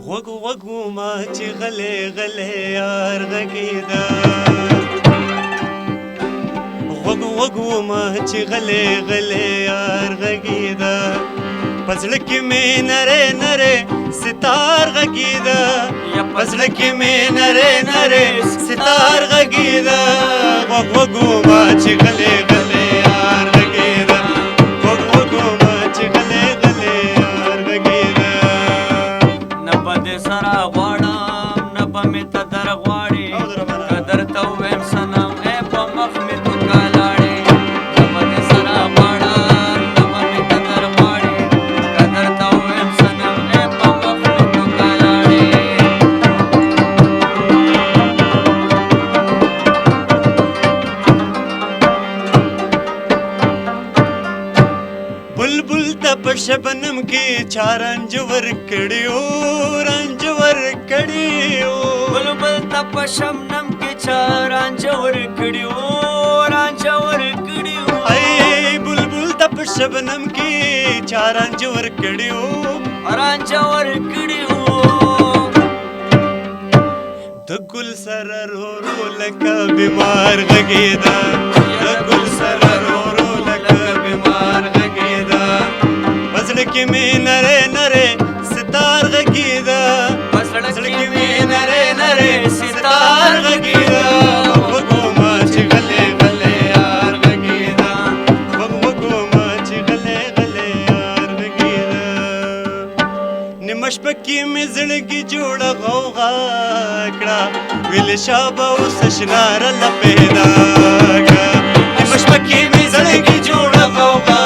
غوږ غوږومه چې غلی غلی یار غږېده غوږ غوږومه چې غلی غلی یار غږېده په زړه کې مې نری نری ستار غږېده په زړه کې مې نری نری ستار غږېده غوږ غوږومه چې غلی غلی یار غږېده غوږ غوږومه چې غلی غلی یار غږېده نه به دې سره غواړم نه به مې ته در غواړې که درته ووایم صنم ای په مخ مې دوکه لاړې نه به دې سره غواړم نه به مې ته در غواړې که درته ووایم صنم ای په مخ مې دوکه لاړې بلبل ته په شبنم کې چا رنج ورکړیو رنج ورکړیو بلبل ته په شبنم کې چا رانجه ورکړي وو رانجه ورکړي وو ای بلبل ته په شبنم کې چا رنج ورکړیو رانجه ورکړي وو د ګل سره رو رو لکه بیمار غږېده د ګل سره رو رو لکه بیمار غږېده په زړه کې مې نری نری ستار غږېده په زړه کې مې نری نری ستار غږېده غوږومه چې غلی غلی یار غږېده غوږومه چې غلی غلی یار غږېده نیمه شپه کې مې زړګي جوړه غوغا کړه ویل شابه اوس شناره له پیدا کړه نیمه شپه کې مې زړګي جوړه غوغا